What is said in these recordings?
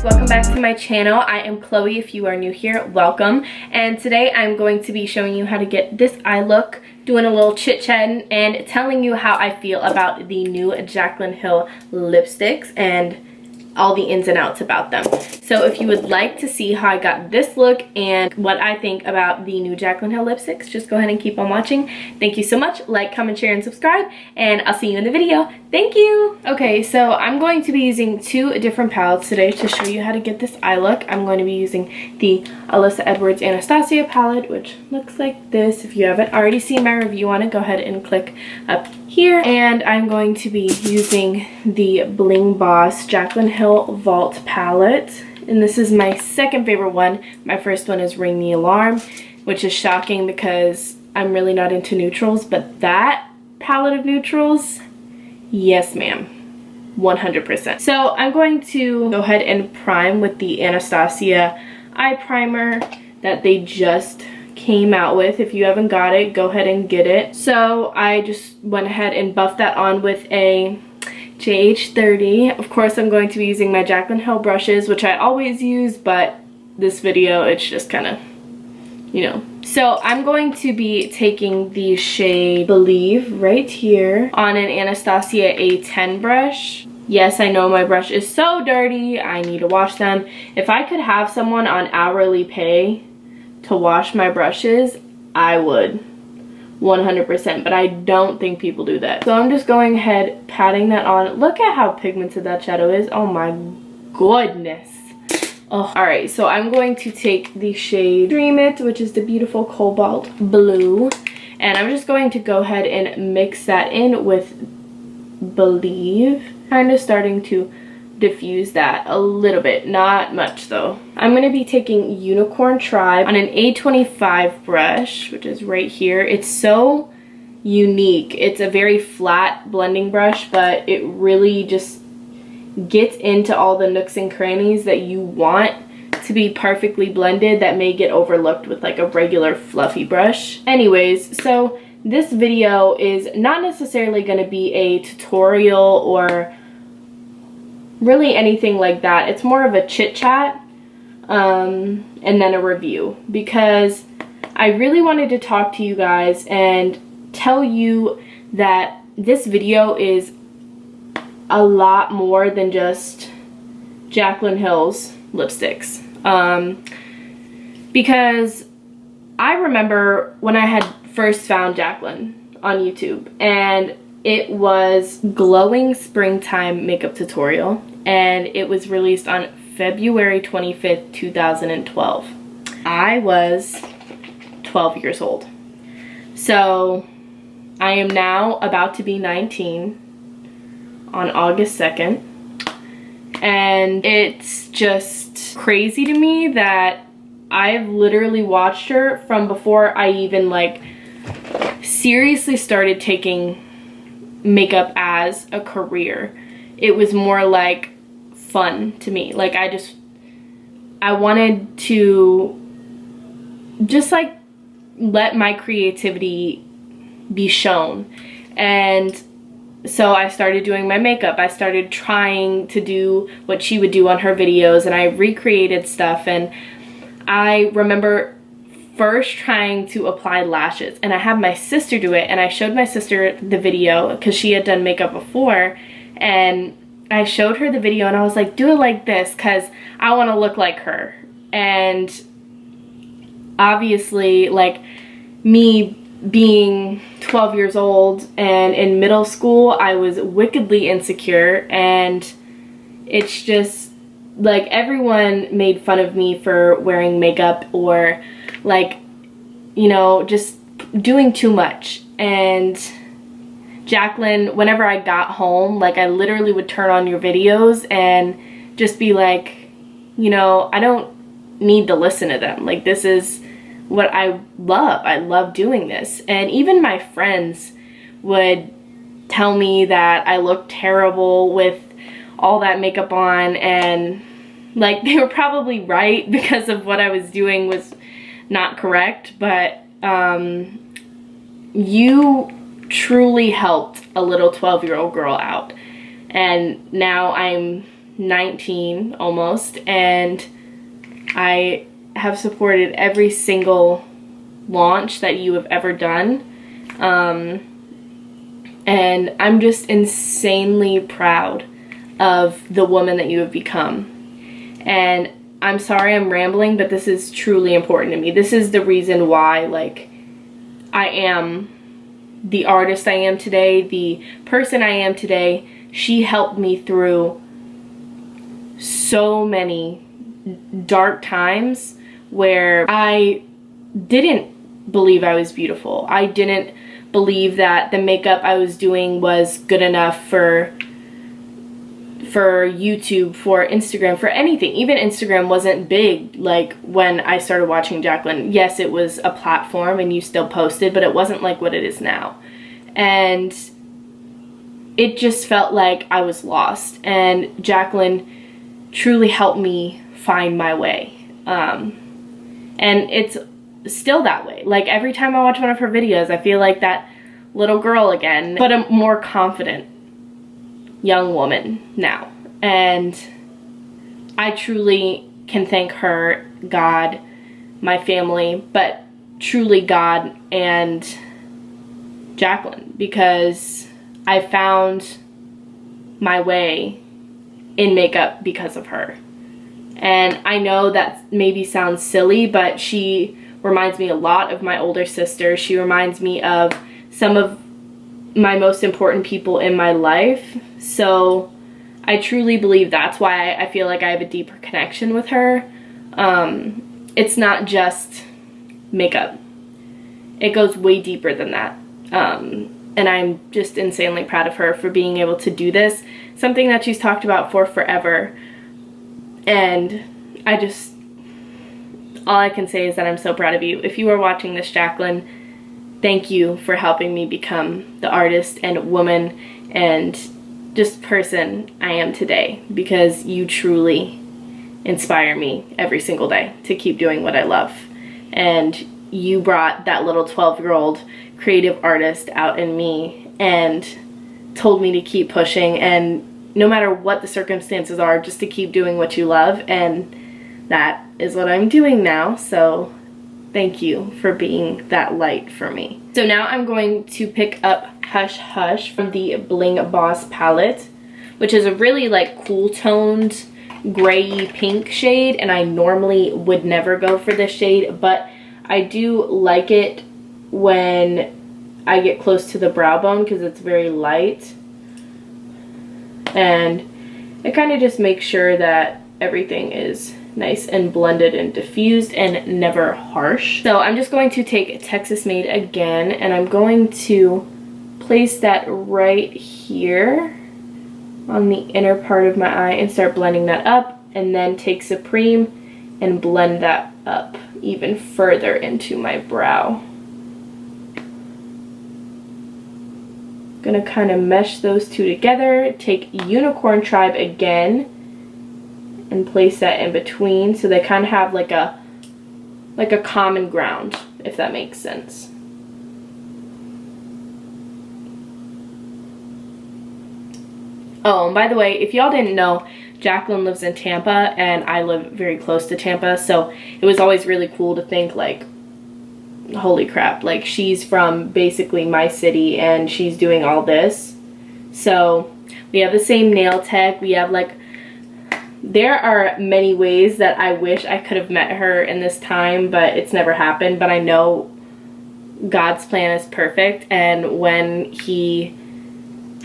Welcome back to my channel. I am Chloe. If you are new here, welcome. And today I'm going to be showing you how to get this eye look, doing a little chit chat and telling you how I feel about the new Jaclyn Hill lipsticks and all the ins and outs about them. So if you would like to see how I got this look and what I think about the new Jaclyn Hill lipsticks, just go ahead and keep on watching. Thank you so much. Like, comment, share, and subscribe, and I'll see you in the video. Thank you. Okay, so I'm going to be using two different palettes today to show you how to get this eye look. I'm going to be using the Alyssa Edwards Anastasia palette, which looks like this. If you haven't already seen my review on it, go ahead and click up here. And I'm going to be using the Bling Boss Jaclyn Hill Vault palette. And this is my second favorite one. My first one is Ring the Alarm, which is shocking because I'm really not into neutrals, but that palette of neutrals, yes ma'am, 100%. So I'm going to go ahead and prime with the Anastasia eye primer that they just came out with. If you haven't got it, go ahead and get it. So I just went ahead and buffed that on with a JH30. Of course, I'm going to be using my Jaclyn Hill brushes, which I always use, but this video, it's just kind of, you know. So I'm going to be taking the shade Believe right here on an Anastasia A10 brush. Yes, I know my brush is so dirty. I need to wash them. If I could have someone on hourly pay to wash my brushes, I would. 100%, but I don't think people do that. So I'm just going ahead, patting that on. Look at how pigmented that shadow is. Oh my goodness. Oh, all right, so I'm going to take the shade Dream It, which is the beautiful cobalt blue, and I'm just going to go ahead and mix that in with Believe, kind of starting to diffuse that a little bit, not much though. I'm going to be taking Unicorn Tribe on an A25 brush, which is right here. It's so unique. It's a very flat blending brush, but it really just gets into all the nooks and crannies that you want to be perfectly blended that may get overlooked with like a regular fluffy brush. Anyways, so this video is not necessarily going to be a tutorial or really anything like that. It's more of a chit chat and then a review, because I really wanted to talk to you guys and tell you that this video is a lot more than just Jaclyn Hill's lipsticks. Because I remember when I had first found Jaclyn on YouTube, and it was Glowing Springtime Makeup Tutorial, and it was released on February 25th, 2012. I was 12 years old. So I am now about to be 19 on August 2nd. And it's just crazy to me that I've literally watched her from before I even like seriously started taking makeup as a career. It was more like fun to me. Like I wanted to just like let my creativity be shown. And so I started doing my makeup. I started trying to do what she would do on her videos, and I recreated stuff. And I remember first trying to apply lashes, and I had my sister do it, and I showed my sister the video because she had done makeup before, and I showed her the video and I was like, do it like this because I want to look like her. And obviously, like, me being 12 years old and in middle school, I was wickedly insecure, and it's just like everyone made fun of me for wearing makeup or like, you know, just doing too much. And Jaclyn, whenever I got home, like I literally would turn on your videos and just be like, you know, I don't need to listen to them. Like, this is what I love. I love doing this. And even my friends would tell me that I looked terrible with all that makeup on, and like they were probably right because of what I was doing was not correct, but you truly helped a little 12-year-old girl out. And now I'm 19 almost, and I have supported every single launch that you have ever done. And I'm just insanely proud of the woman that you have become. And I'm sorry I'm rambling, but this is truly important to me. This is the reason why, like, I am the artist I am today, the person I am today. She helped me through so many dark times where I didn't believe I was beautiful. I didn't believe that the makeup I was doing was good enough for YouTube, for Instagram, for anything. Even Instagram wasn't big like when I started watching Jaclyn. Yes, it was a platform and you still posted, but it wasn't like what it is now. And it just felt like I was lost, and Jaclyn truly helped me find my way. And it's still that way. Like, every time I watch one of her videos, I feel like that little girl again, but a more confident young woman now. And I truly can thank her, God, my family, but truly God and Jaclyn, because I found my way in makeup because of her. And I know that maybe sounds silly, but she reminds me a lot of my older sister. She reminds me of some of my most important people in my life. So I truly believe that's why I feel like I have a deeper connection with her. It's not just makeup. It goes way deeper than that. And I'm just insanely proud of her for being able to do this. Something that she's talked about for forever. And all I can say is that I'm so proud of you. If you are watching this, Jaclyn, thank you for helping me become the artist and woman and just person I am today, because you truly inspire me every single day to keep doing what I love. And you brought that little 12-year-old creative artist out in me and told me to keep pushing, and no matter what the circumstances are, just to keep doing what you love. And that is what I'm doing now. So thank you for being that light for me. So now I'm going to pick up Hush Hush from the Bling Boss palette, which is a really like cool toned gray pink shade, and I normally would never go for this shade, but I do like it when I get close to the brow bone because it's very light, and it kind of just makes sure that everything is nice and blended and diffused and never harsh. So I'm just going to take Texas Made again, and I'm going to place that right here on the inner part of my eye and start blending that up, and then take Supreme and blend that up even further into my brow. Gonna kind of mesh those two together, take Unicorn Tribe again and place that in between so they kind of have like a common ground, if that makes sense. Oh, and by the way, if y'all didn't know, Jaclyn lives in Tampa and I live very close to Tampa, so it was always really cool to think like, holy crap, like she's from basically my city and she's doing all this. So we have the same nail tech. We have like, there are many ways that I wish I could have met her in this time, but it's never happened. But I know God's plan is perfect, and when he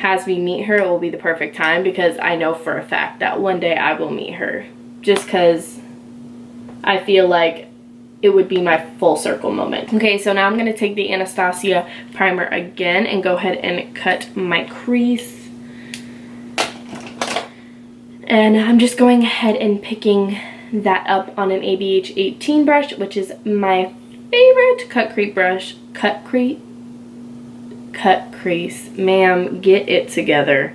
has me meet her, it will be the perfect time, because I know for a fact that one day I will meet her, just because I feel like it would be my full circle moment. Okay, so now I'm going to take the Anastasia primer again and go ahead and cut my crease. And I'm just going ahead and picking that up on an ABH 18 brush, which is my favorite cut crease, ma'am, get it together.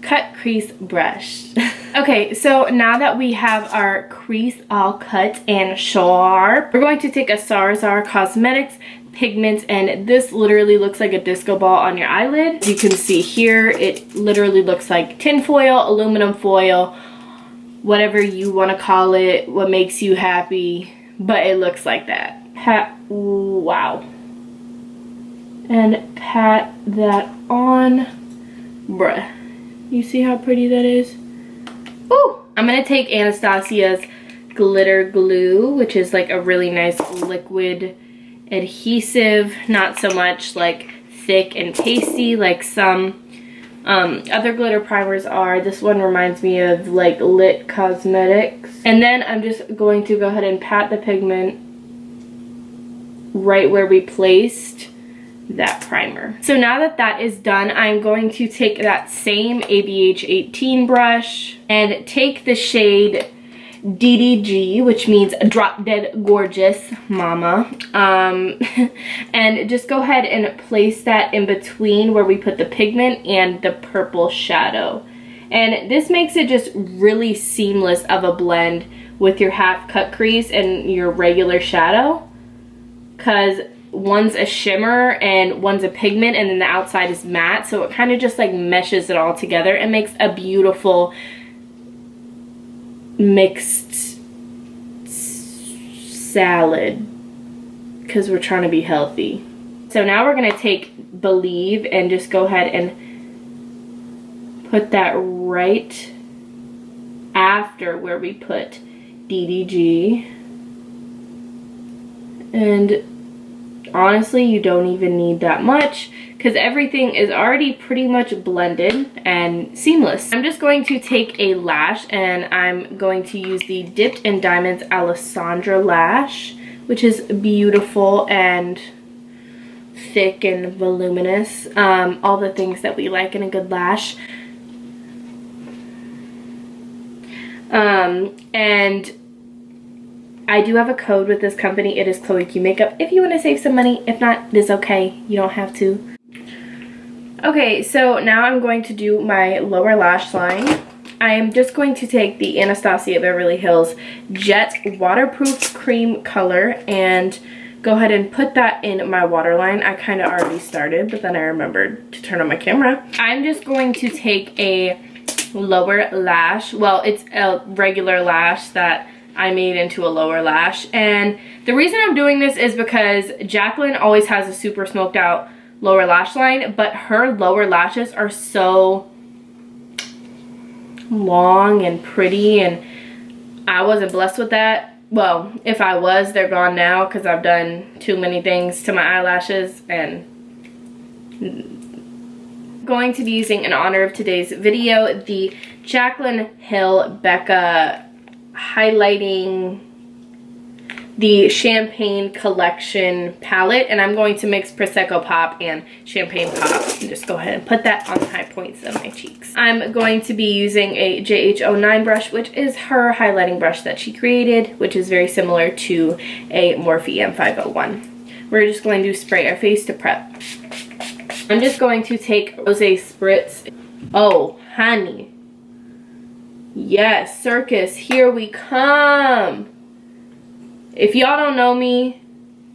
Cut crease brush. Okay, so now that we have our crease all cut and sharp, we're going to take a Sarzar Cosmetics pigment, and this literally looks like a disco ball on your eyelid. As you can see here, it literally looks like tin foil, aluminum foil, whatever you want to call it, what makes you happy, but it looks like that. Wow. And pat that on. Bruh. You see how pretty that is? Ooh! I'm gonna take Anastasia's glitter glue, which is like a really nice liquid adhesive, not so much like thick and pasty like some other glitter primers are. This one reminds me of like Lit Cosmetics. And then I'm just going to go ahead and pat the pigment right where we placed that primer. So now that that is done, I'm going to take that same ABH 18 brush and take the shade DDG, which means Drop Dead Gorgeous Mama, and just go ahead and place that in between where we put the pigment and the purple shadow. And this makes it just really seamless of a blend with your half cut crease and your regular shadow, because one's a shimmer and one's a pigment, and then the outside is matte, so it kind of just like meshes it all together and makes a beautiful mixed salad, because we're trying to be healthy. So now we're gonna take Believe and just go ahead and put that right after where we put DDG. And honestly, you don't even need that much because everything is already pretty much blended and seamless. I'm just going to take a lash and I'm going to use the Dipped in Diamonds Alessandra lash, which is beautiful and thick and voluminous. All the things that we like in a good lash. And I do have a code with this company. It is Chloeqmakeup if you want to save some money. If not, it's okay. You don't have to. Okay, so now I'm going to do my lower lash line. I am just going to take the Anastasia Beverly Hills Jet Waterproof Cream Color and go ahead and put that in my waterline. I kind of already started, but then I remembered to turn on my camera. I'm just going to take a lower lash. Well, it's a regular lash that I made into a lower lash, and the reason I'm doing this is because Jaclyn always has a super smoked out lower lash line, but her lower lashes are so long and pretty, and I wasn't blessed with that. Well, if I was, they're gone now because I've done too many things to my eyelashes. And I'm going to be using, in honor of today's video, the Jaclyn Hill Becca highlighting the Champagne Collection palette, and I'm going to mix Prosecco Pop and Champagne Pop and just go ahead and put that on the high points of my cheeks. I'm going to be using a JH09 brush, which is her highlighting brush that she created, which is very similar to a Morphe M501. We're just going to spray our face to prep. I'm just going to take Rosé Spritz. Oh, honey. Yes, circus, here we come. If y'all don't know me,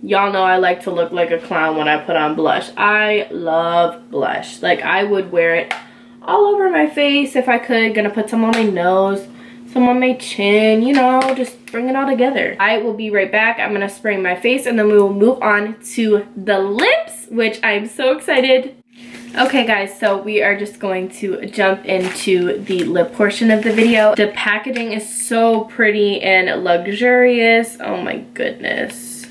y'all know I like to look like a clown when I put on blush. I love blush. Like, I would wear it all over my face if I could. Gonna put some on my nose, some on my chin, you know, just bring it all together. I will be right back. I'm gonna spray my face and then we will move on to the lips, which I'm so excited. Okay guys, so we are just going to jump into the lip portion of the video. The packaging is so pretty and luxurious. Oh my goodness.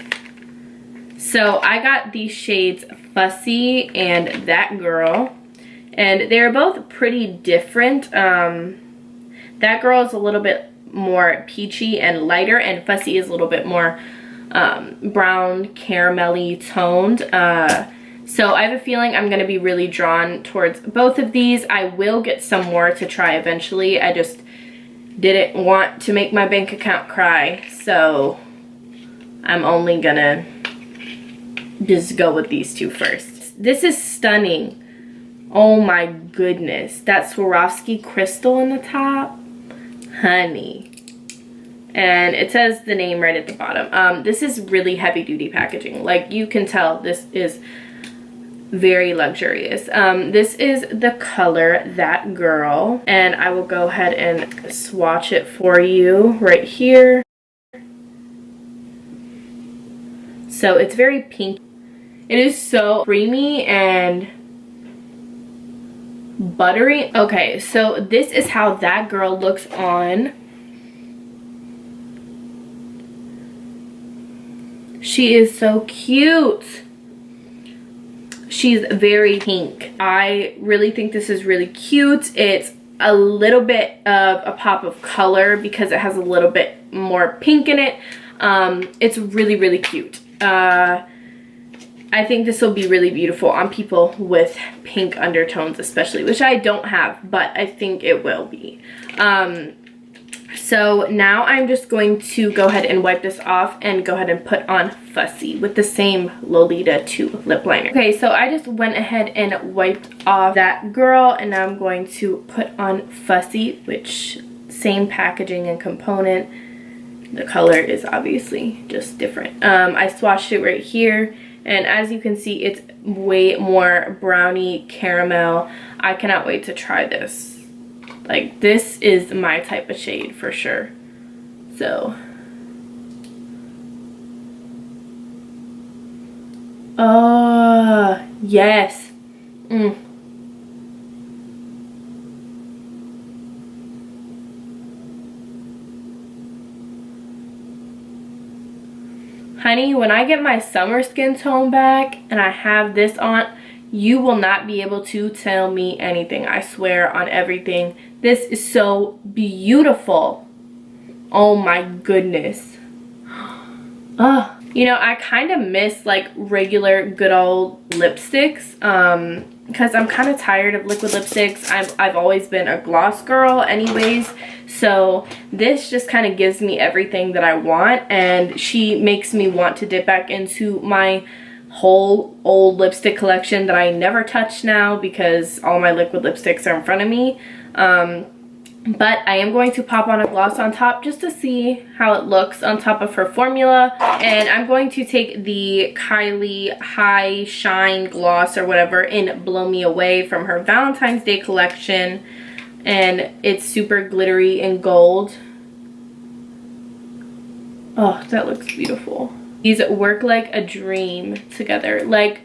So I got these shades Fussy and That Girl, and they're both pretty different. That Girl is a little bit more peachy and lighter, and Fussy is a little bit more brown caramelly toned. So I have a feeling I'm going to be really drawn towards both of these. I will get some more to try eventually. I just didn't want to make my bank account cry, so I'm only going to just go with these two first. This is stunning. Oh my goodness. That Swarovski crystal in the top. Honey. And it says the name right at the bottom. This is really heavy duty packaging. Like, you can tell this is very luxurious. This is the color That Girl, and I will go ahead and swatch it for you right here. So it's very pink. It is so creamy and buttery. Okay, so this is how That Girl looks on. She is so cute. She's very pink. I really think this is really cute. It's a little bit of a pop of color because it has a little bit more pink in it. It's really, really cute. I think this will be really beautiful on people with pink undertones especially, which I don't have, but I think it will be. So now I'm just going to go ahead and wipe this off and go ahead and put on Fussy with the same Lolita 2 lip liner. Okay, so I just went ahead and wiped off That Girl, and now I'm going to put on Fussy, which same packaging and component. The color is obviously just different. I swatched it right here, and as you can see, it's way more brownie caramel. I cannot wait to try this. Like, this is my type of shade for sure. So, oh, yes. Honey, when I get my summer skin tone back and I have this on, you will not be able to tell me anything. I swear on everything. This is so beautiful. Oh my goodness. Oh, you know, I kind of miss like regular good old lipsticks because I'm kind of tired of liquid lipsticks. I've always been a gloss girl anyways. So this just kind of gives me everything that I want, and she makes me want to dip back into my whole old lipstick collection that I never touch now because all my liquid lipsticks are in front of me. But I am going to pop on a gloss on top just to see how it looks on top of her formula. And I'm going to take the Kylie High Shine Gloss or whatever in Blow Me Away from her Valentine's Day collection. And it's super glittery and gold. Oh, that looks beautiful. These work like a dream together. Like,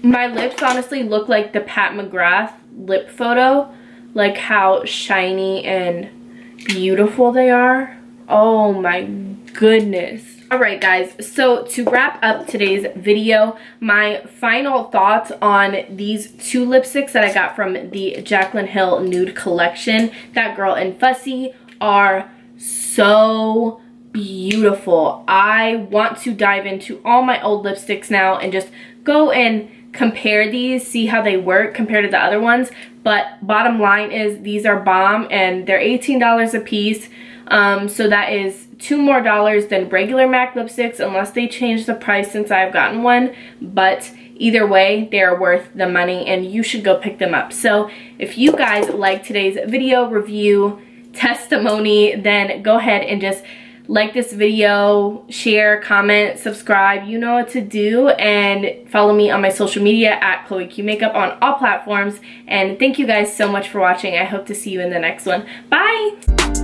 my lips honestly look like the Pat McGrath lip photo. Like how shiny and beautiful they are. Oh my goodness. Alright guys, so to wrap up today's video, my final thoughts on these two lipsticks that I got from the Jaclyn Hill Nude Collection, That Girl and Fussy, are so beautiful. I want to dive into all my old lipsticks now and just go and compare these, see how they work compared to the other ones. But bottom line is these are bomb, and they're $18 a piece. So that is $2 more than regular MAC lipsticks unless they change the price since I've gotten one. But either way, they are worth the money and you should go pick them up. So if you guys like today's video review testimony, then go ahead and just like this video, share, comment, subscribe, you know what to do, and follow me on my social media at Chloeqmakeup on all platforms. And thank you guys so much for watching. I hope to see you in the next one. Bye!